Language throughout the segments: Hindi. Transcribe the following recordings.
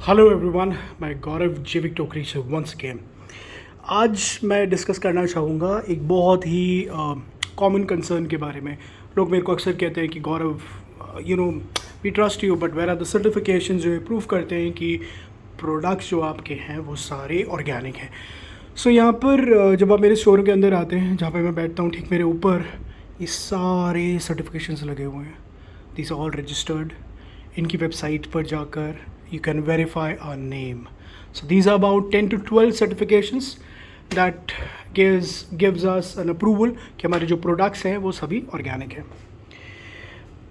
हेलो एवरीवन, मैं गौरव जैविक टोकरी से वंस अगेन। आज मैं डिस्कस करना चाहूँगा एक बहुत ही कॉमन कंसर्न के बारे में। लोग मेरे को अक्सर कहते हैं कि Gaurav, we trust you, but where are the certification जो प्रूव करते हैं कि प्रोडक्ट्स जो आपके हैं वो सारे ऑर्गेनिक हैं। सो यहाँ पर जब आप मेरे स्टोर के अंदर आते हैं, जहाँ पे मैं बैठता हूँ, ठीक मेरे ऊपर ये सारे सर्टिफिकेशंस लगे हुए हैं। This are all registered. इनकी वेबसाइट पर जाकर you can verify our name. So these are about 10 to 12 certifications that gives us an approval कि हमारे जो products हैं वो सभी organic हैं।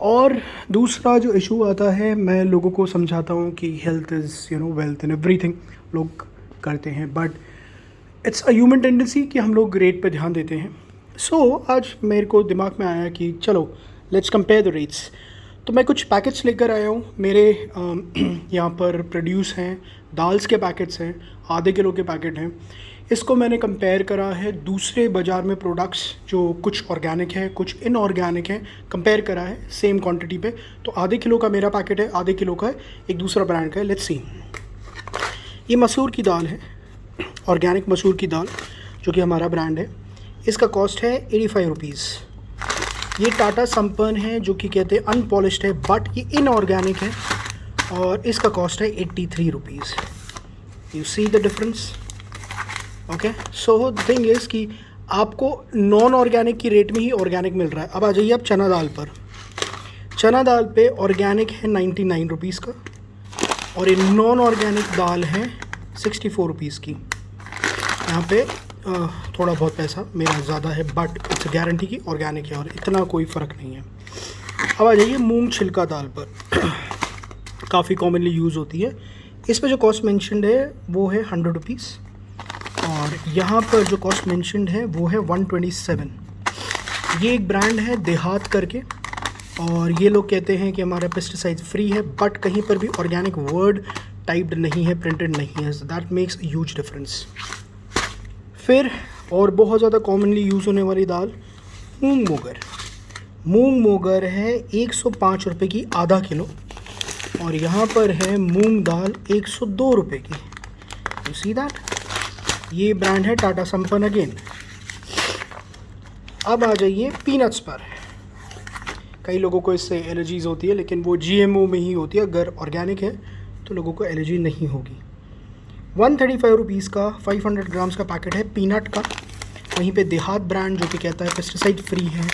और दूसरा जो इशू आता है, मैं लोगों को समझाता हूँ कि health is wealth and everything लोग करते हैं, but it's a human tendency कि हम लोग रेट पे ध्यान देते हैं। आज मेरे को दिमाग में आया कि चलो let's compare the rates। तो मैं कुछ पैकेट्स लेकर आया हूँ। मेरे यहाँ पर प्रोड्यूस हैं, दाल्स के पैकेट्स हैं, आधे किलो के पैकेट हैं। इसको मैंने कंपेयर करा है दूसरे बाज़ार में प्रोडक्ट्स जो कुछ ऑर्गेनिक है कुछ इनऑर्गेनिक है, कंपेयर करा है सेम क्वांटिटी पे। तो आधे किलो का मेरा पैकेट है, आधे किलो का एक दूसरा ब्रांड का है। Let's see. ये मसूर की दाल है, ऑर्गेनिक मसूर की दाल जो कि हमारा ब्रांड है। इसका कॉस्ट है 85 रुपीज़। ये टाटा संपन्न है जो कि कहते हैं अनपॉलिश्ड है, बट ये इनऑर्गेनिक है और इसका कॉस्ट है 83 rupees. You see the difference. Okay, so the thing is कि आपको नॉन ऑर्गेनिक की रेट में ही ऑर्गेनिक मिल रहा है। अब आ जाइए आप चना दाल पर। चना दाल पे ऑर्गेनिक है 99 रुपीज़ का और ये नॉन ऑर्गेनिक दाल है 64 रुपीज़ की। यहाँ पे थोड़ा बहुत पैसा मेरा ज़्यादा है, बट इट्स गारंटी की ऑर्गेनिक है और इतना कोई फ़र्क नहीं है। अब आ जाइए मूंग छिलका दाल पर। काफ़ी कॉमनली यूज़ होती है। इस पर जो कॉस्ट मेंशन्ड है वो है 100 रुपीज़ और यहाँ पर जो कॉस्ट मेंशन्ड है वो है 127। ये एक ब्रांड है देहात करके और ये लोग कहते हैं कि हमारा पेस्टिसाइड फ्री है, बट कहीं पर भी ऑर्गेनिक वर्ड टाइप्ड नहीं है, प्रिंटेड नहीं है। That makes a huge difference. फिर और बहुत ज़्यादा कॉमनली यूज़ होने वाली दाल मूंग मोगर। मूंग मोगर है 105 रुपये की आधा किलो और यहाँ पर है मूंग दाल 102 रुपये की। You see that. ये ब्रांड है टाटा संपन्न अगेन। अब आ जाइए पीनट्स पर। कई लोगों को इससे एलर्जीज़ होती है, लेकिन वो जीएमओ में ही होती है। अगर ऑर्गेनिक है तो लोगों को एलर्जी नहीं होगी। 135 रुपीज़ का 500 ग्राम्स का पैकेट है पीनट का। वहीं पे देहात ब्रांड जो कि कहता है पेस्टिसाइड फ्री है,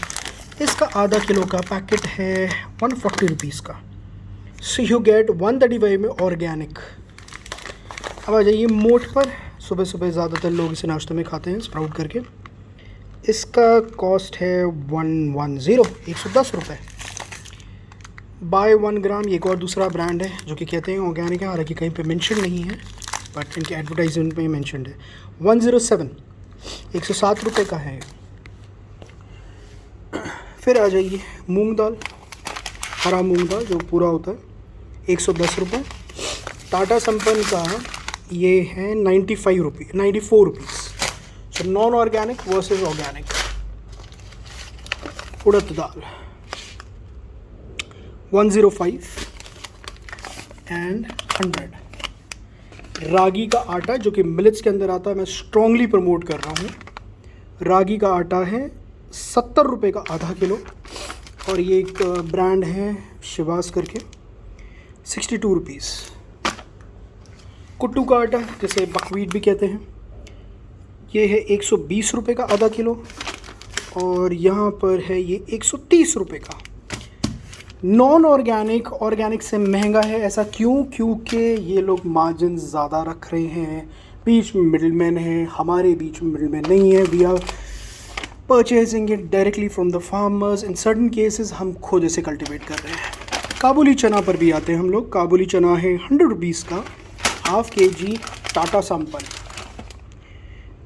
इसका आधा किलो का पैकेट है 140 रुपीज़ का। सो यू गेट 135 में ऑर्गेनिक। अब आ जाइए मोठ पर। सुबह सुबह ज़्यादातर लोग इसे नाश्ते में खाते हैं स्प्राउट करके। इसका कॉस्ट है 110 रुपये। बाय 1 ग्राम। ये एक और दूसरा ब्रांड है जो कि कहते हैं ऑर्गेनिक है, हालांकि कहीं पे मेंशन नहीं है, बट इनके एडवर्टाइजमेंट में मेंशन्ड है। 107 107 रुपये का है। फिर आ जाइए मूंग दाल, हरा मूंग दाल जो पूरा होता है, 110 रुपये। टाटा संपन्न का ये है 94 rupees. So non organic versus organic. Urad dal 105 and 100। रागी का आटा जो कि मिलेट्स के अंदर आता है, मैं स्ट्रॉन्गली प्रमोट कर रहा हूँ। रागी का आटा है 70 रुपये का आधा किलो और ये एक ब्रांड है शिवास करके, 62 रुपीज़। कुट्टू का आटा जिसे बकवीट भी कहते हैं, ये है 120 रुपये का आधा किलो और यहाँ पर है ये 130 रुपये का। नॉन ऑर्गेनिक ऑर्गेनिक से महंगा है। ऐसा क्यों? क्योंकि ये लोग मार्जिन ज़्यादा रख रहे हैं, बीच में मिडलमैन है। हमारे बीच में मिडलमैन नहीं है। We are purchasing it directly from the farmers. In certain cases हम खुद इसे कल्टिवेट कर रहे हैं। काबुली चना पर भी आते हैं हम लोग। काबुली चना है 100 रुपीज़ का, हाफ kg टाटा संपन्न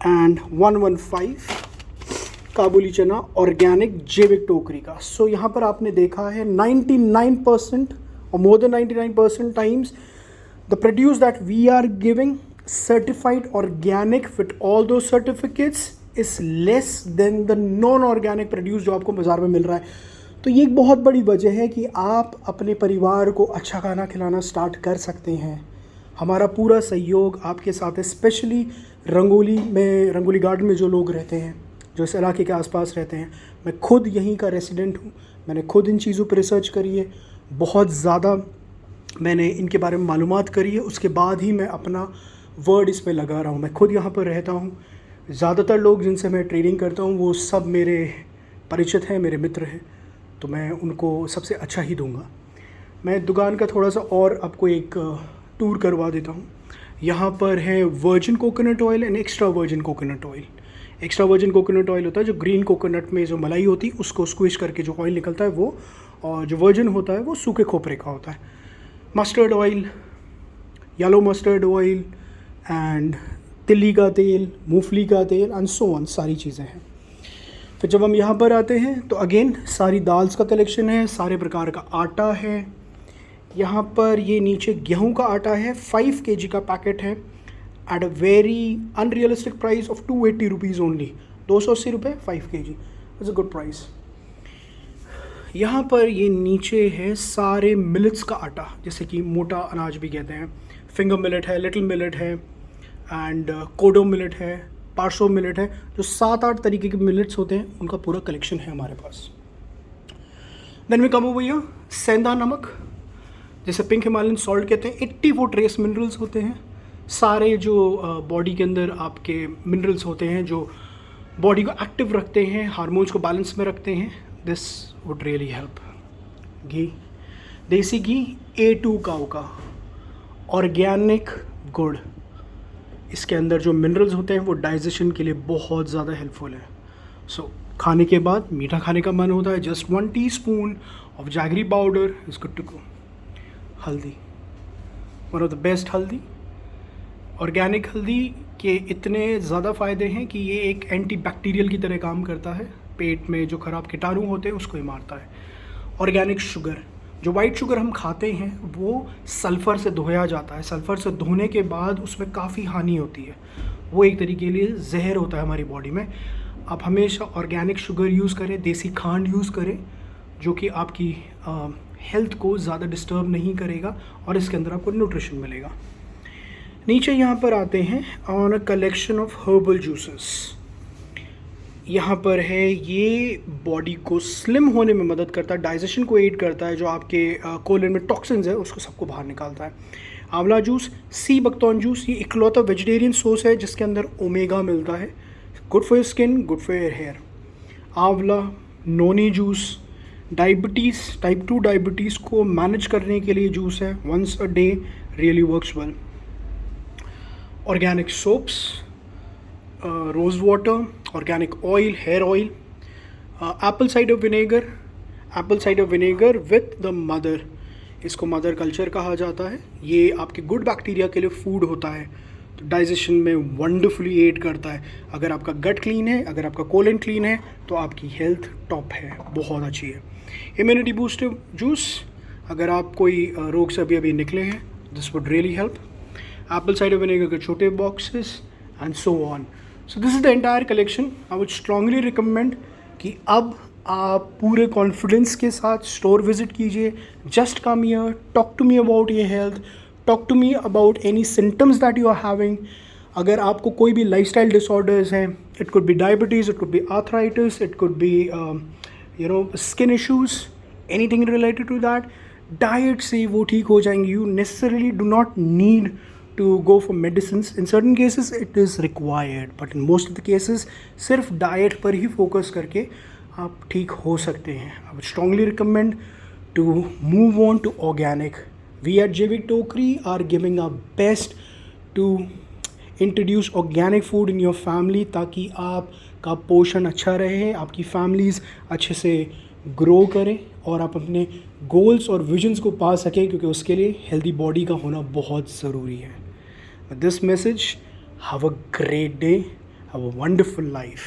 एंड 115 काबुली चना ऑर्गेनिक जैविक टोकरी का। सो यहाँ पर आपने देखा है 99% और more than 99% times the produce that we are giving certified organic with all those certificates is less than the non organic produce जो आपको बाज़ार में मिल रहा है। तो ये एक बहुत बड़ी वजह है कि आप अपने परिवार को अच्छा खाना खिलाना स्टार्ट कर सकते हैं। हमारा पूरा सहयोग आपके साथ है, स्पेशली रंगोली गार्डन में जो लोग रहते हैं, जो इस इलाके के आसपास रहते हैं। मैं खुद यहीं का रेसिडेंट हूँ, मैंने खुद इन चीज़ों पर रिसर्च करी है, बहुत ज़्यादा मैंने इनके बारे में मालूमात करी है, उसके बाद ही मैं अपना वर्ड इस पे लगा रहा हूँ। मैं खुद यहाँ पर रहता हूँ, ज़्यादातर लोग जिनसे मैं ट्रेडिंग करता हूँ वो सब मेरे परिचित हैं, मेरे मित्र हैं, तो मैं उनको सबसे अच्छा ही दूंगा। मैं दुकान का थोड़ा सा और आपको एक टूर करवा देता हूँ। यहाँ पर है virgin coconut oil and extra virgin coconut oil. Extra virgin coconut oil होता है जो ग्रीन कोकोनट में जो मलाई होती है उसको स्क्विश करके जो ऑयल निकलता है वो, और जो वर्जिन होता है वो सूखे खोपरे का होता है। Mustard oil, yellow mustard oil and तिल्ली का तेल, मूंगफली का तेल एंड सो ऑन, सारी चीज़ें हैं। फिर जब हम यहाँ पर आते हैं तो अगेन सारी दाल्स का कलेक्शन है, सारे प्रकार का आटा है। यहाँ पर ये नीचे गेहूं का आटा है, 5 kg का पैकेट है at a very unrealistic price of 280 rupees only. 280 रुपये 5 kg, it's a good price. यहाँ पर ये नीचे है सारे मिलेट्स का आटा, जैसे कि मोटा अनाज भी कहते हैं। फिंगर मिलेट है, लिटिल मिलेट है एंड कोडो मिलेट है, पार्सो मिलेट है, जो 7-8 तरीके के मिलेट्स होते हैं उनका पूरा कलेक्शन है हमारे पास। Then we come over here, सेंधा नमक जैसे पिंक हिमालयन सॉल्ट कहते हैं। 84 ट्रेस मिनरल्स होते हैं, सारे जो बॉडी के अंदर आपके मिनरल्स होते हैं जो बॉडी को एक्टिव रखते हैं, हार्मोन्स को बैलेंस में रखते हैं। This would really help. घी, देसी घी A2 काऊ का, ऑर्गेनिक गुड़। इसके अंदर जो मिनरल्स होते हैं वो डाइजेशन के लिए बहुत ज़्यादा हेल्पफुल है। सो खाने के बाद मीठा खाने का मन होता है, just 1 teaspoon of jaggery powder is good to go. हल्दी, one of the best haldi. Organic हल्दी के इतने ज़्यादा फ़ायदे हैं कि ये एक एंटीबैक्टीरियल की तरह काम करता है, पेट में जो ख़राब कीटाणु होते हैं उसको ही मारता है। ऑर्गेनिक शुगर, जो वाइट शुगर हम खाते हैं वो सल्फ़र से धोया जाता है, सल्फ़र से धोने के बाद उसमें काफ़ी हानि होती है, वो एक तरीके के लिए जहर होता है हमारी बॉडी में। आप हमेशा ऑर्गेनिक शुगर यूज़ करें, देसी खांड यूज़ करें, जो कि आपकी हेल्थ को ज़्यादा डिस्टर्ब नहीं करेगा और इसके अंदर आपको न्यूट्रिशन मिलेगा। नीचे यहाँ पर आते हैं on a collection of herbal juices. यहाँ पर है ये बॉडी को स्लिम होने में मदद करता है, डाइजेशन को एड करता है, जो आपके कोलन में टॉक्सिन्स है उसको सबको बाहर निकालता है। आंवला जूस, सी बकथॉर्न जूस, ये इकलौता वेजिटेरियन सोर्स है जिसके अंदर ओमेगा मिलता है, good for your skin, good for your hair. आंवला, noni juice, diabetes, type 2 diabetes को मैनेज करने के लिए जूस है, once a day really works well. Organic soaps, rose water, organic oil, hair oil, apple cider vinegar with the mother, इसको मदर कल्चर कहा जाता है। ये आपके गुड बैक्टीरिया के लिए फूड होता है, तो डाइजेशन में वंडरफुली एड करता है। अगर आपका गट क्लीन है, अगर आपका कोलन क्लीन है तो आपकी हेल्थ टॉप है, बहुत अच्छी है। इम्यूनिटी बूस्टर जूस, अगर आप कोई रोग से अभी निकले हैं, this would really help. Apple cider vinegar के छोटे boxes and so on. So this is the entire collection. I would strongly recommend कि अब आप पूरे कॉन्फिडेंस के साथ स्टोर विजिट कीजिए। Just come here, talk to me about your health, talk to me about any symptoms that you are having. अगर आपको कोई भी लाइफस्टाइल डिसऑर्डर्स हैं, it could be diabetes, it could B arthritis, it could be skin issues, anything related to that, diet से वो ठीक हो जाएंगे। You necessarily do not need to go for medicines. In certain cases it is required, but in most of the cases सिर्फ डाइट पर ही फोकस करके आप ठीक हो सकते हैं। I would strongly recommend to move on to organic. We at Jivik Tokri are giving our best to introduce organic food in your family, ताकि आपका पोषण अच्छा रहे, आपकी फैमिलीज़ अच्छे से ग्रो करें और आप अपने गोल्स और विजन्स को पा सकें, क्योंकि उसके लिए हेल्दी बॉडी का होना बहुत ज़रूरी है। With this message, have a great day, have a wonderful life.